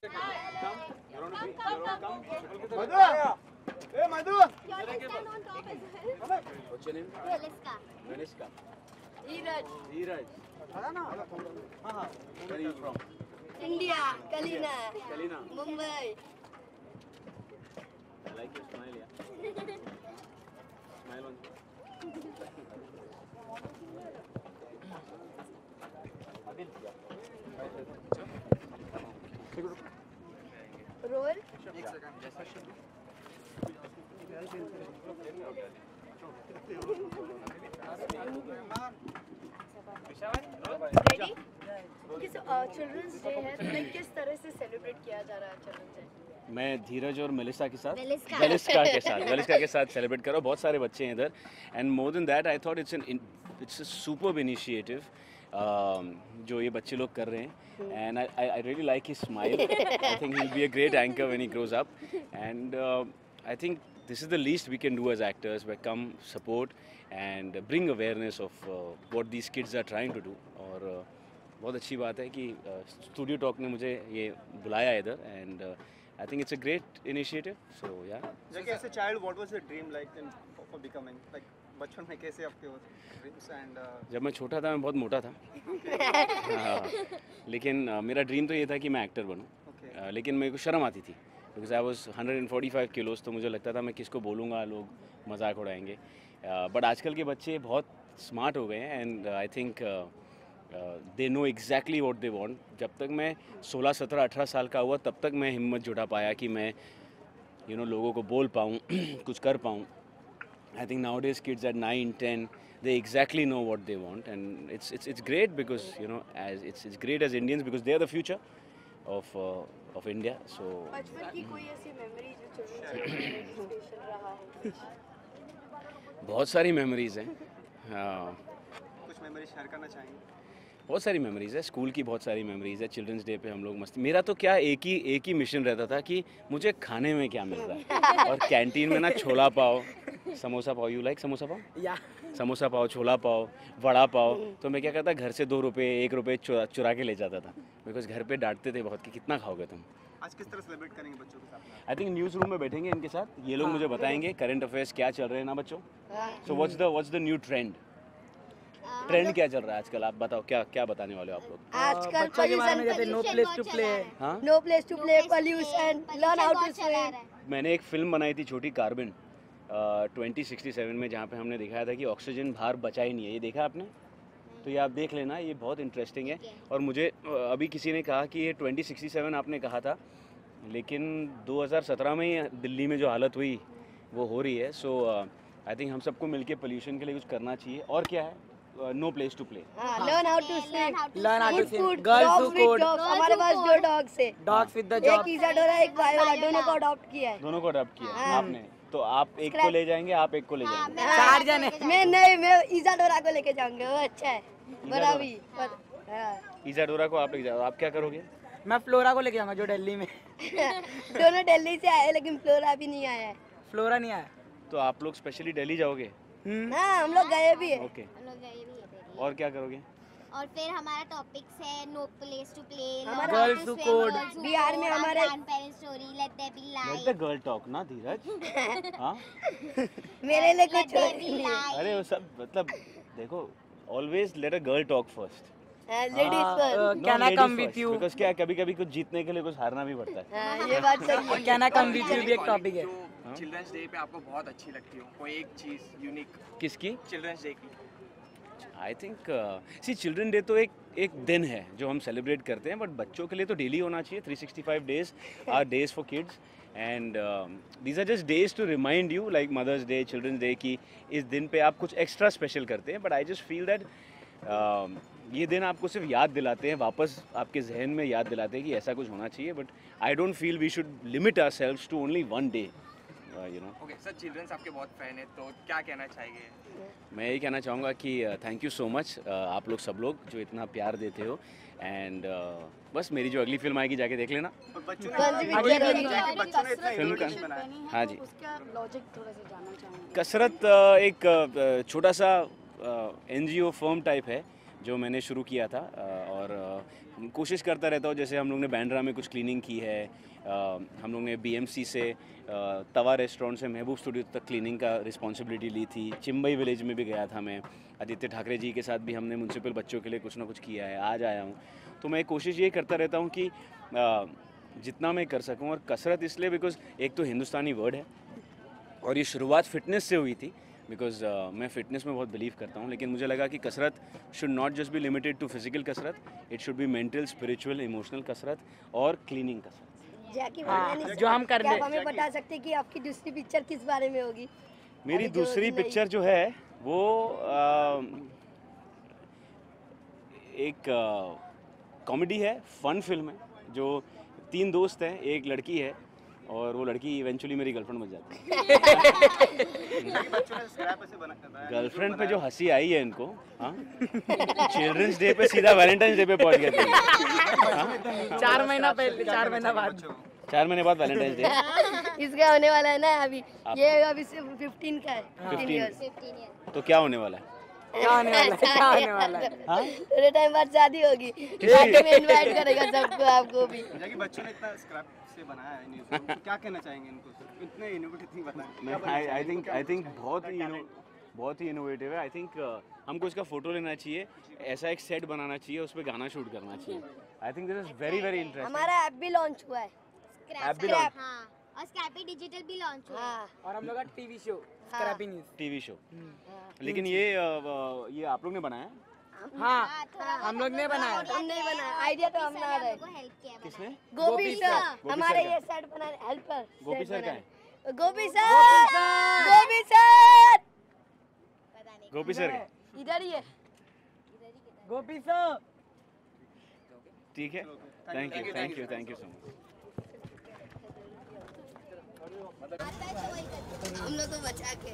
Madhu! What's your name? Vaniska. Dheeraj. Where are you from? India, Kalina, Kalina. Mumbai. I like your smile, yeah. Smile on. Roll. Ready? किस children's day है तो किस तरह से celebrate किया जा रहा है चिल्ड्रंस डे? मैं धीरज और मेलिसा के साथ वेलिस्का वेलिस्का के साथ सेलिब्रेट कर रहा हूँ। बहुत सारे बच्चे हैं इधर and more than that I thought it's a superb initiative जो ये बच्चे लोग कर रहे हैं and I really like his smile. I think he will be a great anchor when he grows up and I think this is the least we can do as actors, where come support and bring awareness of what these kids are trying to do. और बहुत अच्छी बात है कि studio talk ने मुझे ये बुलाया इधर and I think it's a great initiative. So yeah. Jackie, as a child, what was your dream like for becoming? Like बचपन में कैसे आपके ड्रीम्स एंड जब मैं छोटा था मैं बहुत मोटा था लेकिन मेरा ड्रीम तो ये था कि मैं एक्टर बनूं। लेकिन मेरे को शर्म आती थी बिकॉज आई वॉज 145 किलोज, तो मुझे लगता था मैं किसको बोलूँगा, लोग मजाक उड़ाएंगे। बट आजकल के बच्चे बहुत स्मार्ट हो गए हैं and I think they know exactly what they want. जब तक मैं 16, 17, 18 साल का हुआ तब तक मैं हिम्मत जुटा पाया कि मैं लोगों को बोल पाऊँ कुछ कर पाऊँ। I think now days kids at 9, 10 they exactly know what they want and it's great because as it's great as Indians because they are the future of India. So बचपन की कोई ऐसी मेमोरी जो चिल्ड्रंस डे स्पेशल रहा हो? बहुत सारी memories हैं। कुछ मेमोरी शेयर करना चाहेंगे? बहुत सारी मेमोरीज है, स्कूल की बहुत सारी मेमोरीज है। चिल्ड्रंस डे पे हम लोग मस्ती, मेरा तो क्या एक ही मिशन रहता था कि मुझे खाने में क्या मिल रहा है और कैंटीन में ना छोला पाव, समोसा पाव, यू लाइक समोसा पाव? या समोसा पाव, छोला पाव, वड़ा पाव। तो मैं क्या करता, घर से 2 रुपये 1 रुपये चुरा के ले जाता था बिकॉज घर पे डांटते थे बहुत कि कितना खाओगे तुम। आज किस तरह सेलिब्रेट करेंगे बच्चों के साथ? आई थिंक न्यूज़ रूम में बैठेंगे इनके साथ, ये लोग मुझे बताएंगे करंट अफेयर्स क्या चल रहे हैं ना बच्चों। So what's the new trend क्या चल रहा है आजकल? आप बताओ, क्या बताने वाले हो आप लोग? आजकल बच्चों के बारे में कहते हैं नो प्लेस टू प्ले। हाँ, no place to play, pollution, learn how to swim. मैंने एक फिल्म बनाई थी छोटी कार्बन 2067 में, जहाँ पे हमने दिखाया था कि ऑक्सीजन बाहर बचा ही नहीं है। ये देखा आपने? तो ये आप देख लेना, ये बहुत इंटरेस्टिंग है। और मुझे अभी किसी ने कहा कि ये 2067 आपने कहा था, लेकिन 2017 में ही दिल्ली में जो हालत हुई वो हो रही है। सो आई थिंक हम सबको मिलके पोल्यूशन के लिए कुछ करना चाहिए। और क्या है? No place to play. Learn how to swim, learn how to food, swim, girls who code, हमारे पास 2 डॉग्स है, डॉग्स विद द एक जॉब। इजाडोरा एक वायोला, दोनों को अडॉप्ट किया है। दोनों को अडॉप्ट किया है आपने? तो आप एक को ले जाएंगे, आप एक को ले जाएंगे। 4 जने। मैं इजाडोरा को लेके जाऊंगा, वो अच्छा है बड़ा भी। इजाडोरा को आप लेके जाओ, आप क्या करोगे? मैं फ्लोरा को लेके जाऊंगा जो दिल्ली में। दोनों दिल्ली से आए लेकिन फ्लोरा भी नहीं आया है। फ्लोरा नहीं आया। तो आप लोग स्पेशली दिल्ली जाओगे? हाँ, हम लोग गए भी है। ओके, और क्या करोगे? और फिर हमारा टॉपिक्स है no place to play, Girls who code। Bihar में हमारे grandparents story, let there be let light, the girl talk ना धीरज। हाँ, मेरे लिए लेट कुछ देयर बी लाइट। अरे वो सब मतलब देखो, always let a girl talk first. Ladies first. Can I come with you? Because क्या कभी कभी कुछ जीतने के लिए कुछ हारना भी पड़ता है। ये बात सही है। Can I come with you भी एक टॉपिक है। चिल्ड्रंस डे पे आपको बहुत अच्छी लगती हो, कोई एक चीज यूनिक किसकी? चिल्ड्रंस डे की? I think see children day तो एक दिन है जो हम सेलिब्रेट करते हैं, बट बच्चों के लिए तो डेली होना चाहिए। 365 days are days for kids and these are just days to remind you, like mother's day, children's day, की इस दिन पे आप कुछ एक्स्ट्रा स्पेशल करते हैं। But I just feel that ये दिन आपको सिर्फ याद दिलाते हैं, वापस आपके जहन में याद दिलाते हैं कि ऐसा कुछ होना चाहिए। But I don't feel we should limit ourselves to only one day, you know. Okay sir, children's आपके बहुत फैन है, तो क्या कहना चाहेंगे? मैं यही कहना चाहूँगा कि थैंक यू सो मच आप लोग सब लोग जो इतना प्यार देते हो एंड बस मेरी जो अगली फिल्म आएगी जाके देख लेना। बच्चों ने इतना फिल्म का बनाया। हाँ जी, उसका लॉजिक थोड़ा सा जानना चाहूँगी। कसरत एक छोटा सा NGO फर्म टाइप है जो मैंने शुरू किया था और कोशिश करता रहता हूँ। जैसे हम लोग ने बैंड्रा में कुछ क्लीनिंग की है, हम लोग ने BMC से तवा रेस्टोरेंट से महबूब स्टूडियो तक क्लीनिंग का रिस्पॉन्सिबिलिटी ली थी। चिम्बई विलेज में भी गया था मैं, आदित्य ठाकरे जी के साथ भी हमने म्यूनसिपल बच्चों के लिए कुछ ना कुछ किया है। आज आया हूँ तो मैं कोशिश ये करता रहता हूँ कि जितना मैं कर सकूँ। और कसरत इसलिए बिकॉज एक तो हिंदुस्तानी वर्ड है और ये शुरुआत फिटनेस से हुई थी, बिकॉज मैं फ़िटनेस में बहुत बिलीव करता हूँ। लेकिन मुझे लगा कि कसरत should not just be limited to physical कसरत, it should be mental, spiritual, emotional कसरत और क्लीनिंग कसरत। जैकी जो हम कर क्या ले। आप हमें बता सकते हैं कि आपकी दूसरी पिक्चर किस बारे में होगी? मेरी अभी जो दूसरी नई- पिक्चर जो है वो एक कॉमेडी है, फन फिल्म है। जो 3 दोस्त हैं, एक लड़की है और वो लड़की इवेंचुअली मेरी गर्लफ्रेंड बन जाती है। बच्चों ने स्क्रैप ऐसे बनाया गर्लफ्रेंड पे जो हंसी आई है इनको, हाँ, चिल्ड्रंस डे पे सीधा वैलेंटाइन डे पे पहुंच गए थे। 4 महीना पहले, 4 महीना बाद। 4 महीने बाद वैलेंटाइन डे। इसका होने वाला है ना अभी, ये अभी से 15 का है, 15 years। 15 years। तो क्या होने वाला है? क्या होने वाला है? क्या होने वाला है? हाँ? थोड़े टाइम बाद शादी होगी, शादी में इनवाइट करेगा सबको, आपको भी। जैकी बच्चों ने इतना स्क्रैप से बनाया है न्यूज़ को, तो क्या कहना चाहेंगे इनको सर? इतने इनोवेटिव बताएं। आई थिंक बहुत ही इनोवेटिव है। आई थिंक हमको इसका फोटो लेना चाहिए, ऐसा एक सेट बनाना चाहिए, उस पर गाना शूट करना चाहिए। I think this is very very interesting. हमारा ऐप भी लॉन्च हुआ है। ऐप भी launch- हाँ, और स्क्रैपी डिजिटल भी लॉन्च हुआ है। हाँ, और हम लोग का TV show scrappy news. TV show. लेकिन ये आप लोग ने बनाया है? हाँ, थोड़ा हम लोग ने बनाया। हम नहीं बनाया, आइडिया तो हमने आ रहा है। को हेल्प किया है किसने? गोपी गोपी सर गोपी हमारे सर ये सेट बना हेल्पर। गोपी सर का है? गोपी सर, गोपी सर पता नहीं। गोपी सर का? इधर ही है। गोपी सर। ठीक है, थैंक यू सो मच। हम लोग को बचा के।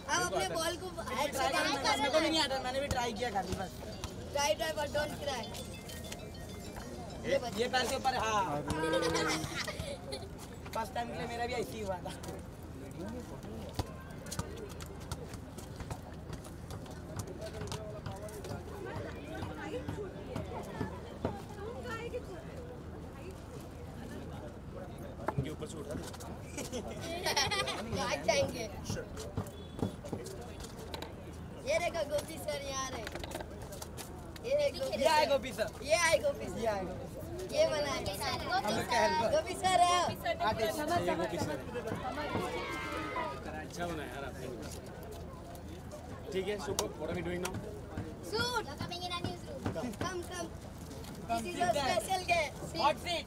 अब अपने बॉल को हेड से मेरे को भी नहीं आता, मैंने भी ट्राई किया खाली बस। Try but don't cry. ये पैर के ऊपर, हाँ। फर्स्ट टाइम के लिए मेरा भी ऐसे ही हुआ था। उनके ऊपर से उठा दो। भाग जाएंगे। ये देखो गोपी सर यहाँ रहे। ये आए गोपी सर। ये आए गोपी सर। ये आए गोपी सर। ये बनाए हम लोग का हेल्पर। गोपी सर है। ये गोपी सर अच्छा बना यार आपने। ठीक है, super. What are we doing now? Shoot. Coming in a newsroom. Come. This is a special guest. Hot seat.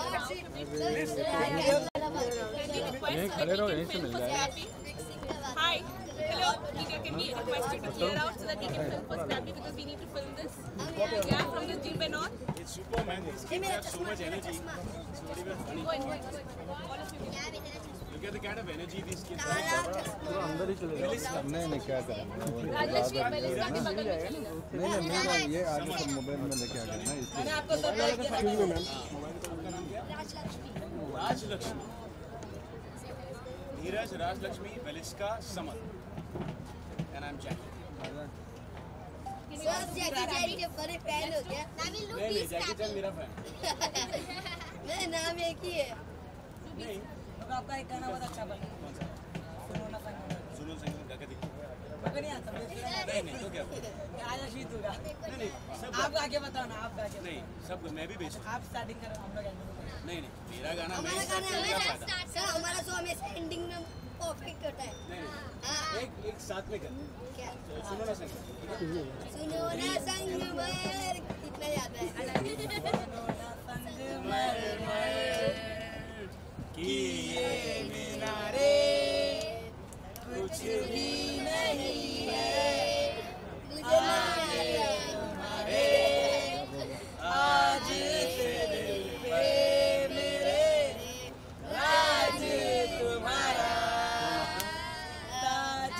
Hot seat. यहीं खड़े रहो, यहीं से मिल जाएगा। Hi. Hello. Media, can we request you to clear out so that we can film for Scrappy because we need to film this? Yeah, from the gym and all. It's super man. ये मेरा So चश्मा, much मेरा energy. चश्मा। It's very funny. Go in. All of you. Look at the kind of energy these kids काला have. चश्मा। अंदर ही चले जाओ। नहीं क्या करेंगे वो Rajlakshmi, Melissa के बगल में चली जाओ. नहीं ये आगे सब मोबाइल में लेके आ गए ना इसलिए मैंने आपको सरप्राइज किया था। राजलक्ष्मी, धीरज, राजलक्ष्मी, वेलिस्का, Samar, and I'm Jackie. Sir Jackie के बड़े फैन हो क्या? Now we look नहीं this जैकी चल Scrappy. मेरा फैन। मेरा नाम एक ही है। नहीं, तो आपका एक गाना बहुत अच्छा बना। सुनो ना संग। सुनो संग गा के दिखा। मेरे को नहीं आता। नहीं तो क्या? आज शीत होगा। नहीं सब आप गा के बताओ ना, आप गा के। नहीं सब मैं भी बेचूं। आप स्टार्टिंग करो, हम लोग end करेंगे। नहीं मेरा गाना मैं हमारा start गाना करूं, क्या हमेशा फायदा? सर हमारा शो हमेशा एंडिंग में परफेक्ट होता है। नहीं हाँ, एक साथ में कर। क्या? सुनो ना संग। सुनो ना संग मर कितना याद है? कि ये मीनारे कुछ भी नहीं है। तुझे मारे आज से दिल पे मेरे राज तुम्हारा ताज।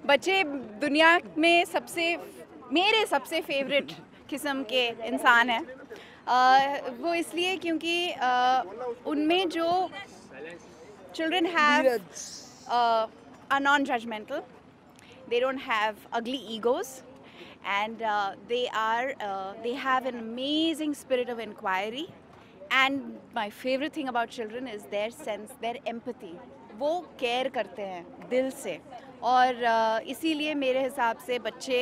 बच्चे दुनिया में मेरे सबसे फेवरेट किस्म के इंसान हैं। वो इसलिए क्योंकि उनमें जो children are non-judgmental, they don't have ugly egos, and they have an amazing spirit of inquiry. And my favorite thing about children is their sense, their empathy. वो केयर करते हैं दिल से, और इसीलिए मेरे हिसाब से बच्चे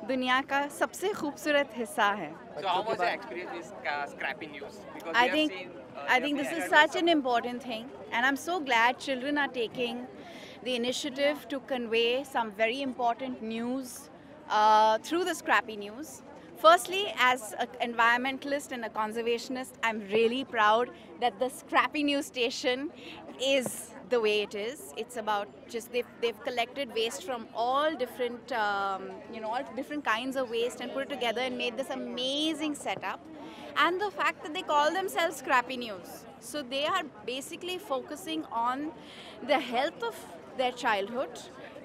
दुनिया का सबसे खूबसूरत हिस्सा हैं. So how was the experience with Scrappy News? Because I think this is such an important thing, and I'm so glad children are taking the initiative to convey some very important news through the Scrappy News. Firstly, as an environmentalist and a conservationist, I'm really proud that the Scrappy News station is the way it is. It's about just they've collected waste from all different all different kinds of waste and put it together and made this amazing setup. And the fact that they call themselves Scrappy News, so they are basically focusing on the health of their childhood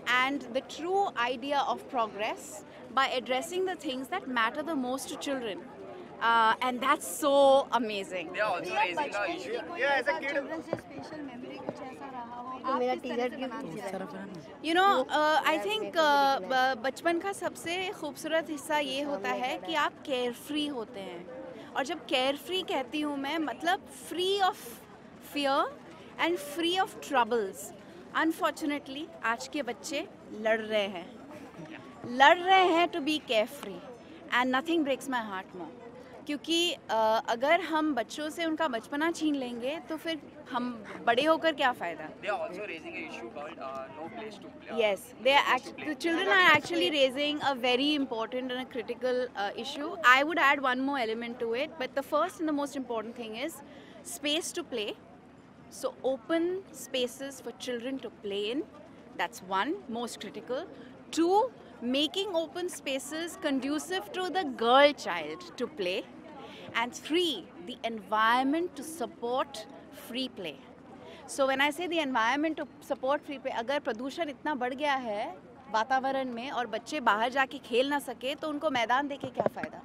and the true idea of progress by addressing the things that matter the most to children. And that's so amazing. they are also raising a issue. Yeah, as a kid. I think बचपन का सबसे खूबसूरत हिस्सा ये होता है कि आप केयर फ्री होते हैं, और जब केयर फ्री कहती हूँ मैं, मतलब free of fear and free of troubles. Unfortunately आज के बच्चे लड़ रहे हैं to be carefree, and nothing breaks my heart more. क्योंकि अगर हम बच्चों से उनका बचपना छीन लेंगे तो फिर हम बड़े होकर क्या फ़ायदा. They are also raising an issue called no place to play. Yes, the children are actually raising a very important and a critical issue. I would add one more element to it, but the first and the most important thing is space to play. So open spaces for children to play in. That's one, most critical. Two, making open spaces conducive to the girl child to play. And three, the environment to support free play. So when I say the environment to support free play, अगर प्रदूषण इतना बढ़ गया है वातावरण में और बच्चे बाहर जाके खेल ना सके तो उनको मैदान देके क्या फ़ायदा.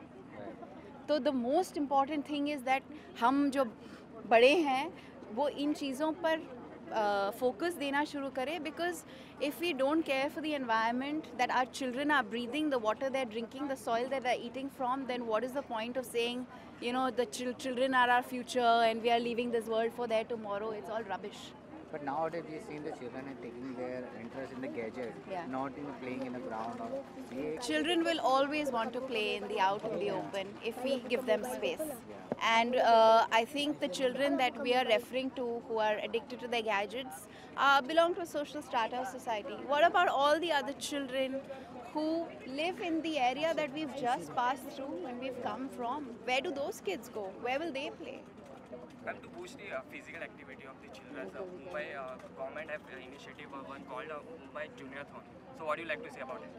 तो the most important thing is that हम जो बड़े हैं वो इन चीज़ों पर focus देना शुरू करें, because if we don't care for the environment that our children are breathing, the water they're drinking, the soil that they're eating from, then what is the point of saying, the children are our future and we are leaving this world for their tomorrow? It's all rubbish. But nowadays we have seen the children are taking their interest in the gadget, not in playing in the ground. Children will always want to play in the open if we give them space. And I think the children that we are referring to who are addicted to their gadgets belong to a social strata of society. What about all the other children who live in the area that we've just passed through and we've come from? Where do those kids go? Where will they play? Ma'am, to boost the physical activity of the children, Mumbai government have an initiative one called Mumbai Junior-thon. So what do you like to say about it?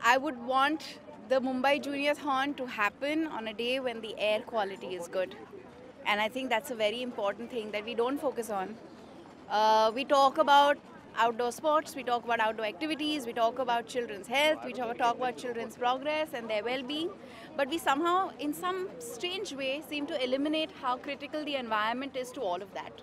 I would want the Mumbai Junior-thon to happen on a day when the air quality is good. And I think that's a very important thing that we don't focus on. We talk about outdoor sports, we talk about outdoor activities, we talk about children's health, we talk about children's progress and their well-being, but we somehow, in some strange way, seem to eliminate how critical the environment is to all of that.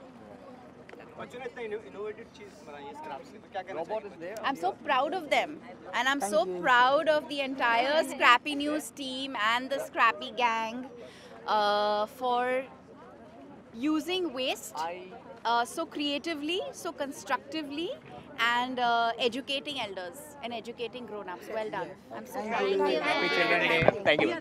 I'm so proud of them, and I'm so proud of the entire Scrappy News team and the Scrappy gang for using waste so creatively, so constructively, and educating elders and educating grown-ups. Well done. I'm so proud. Happy Children's Day. Thank you.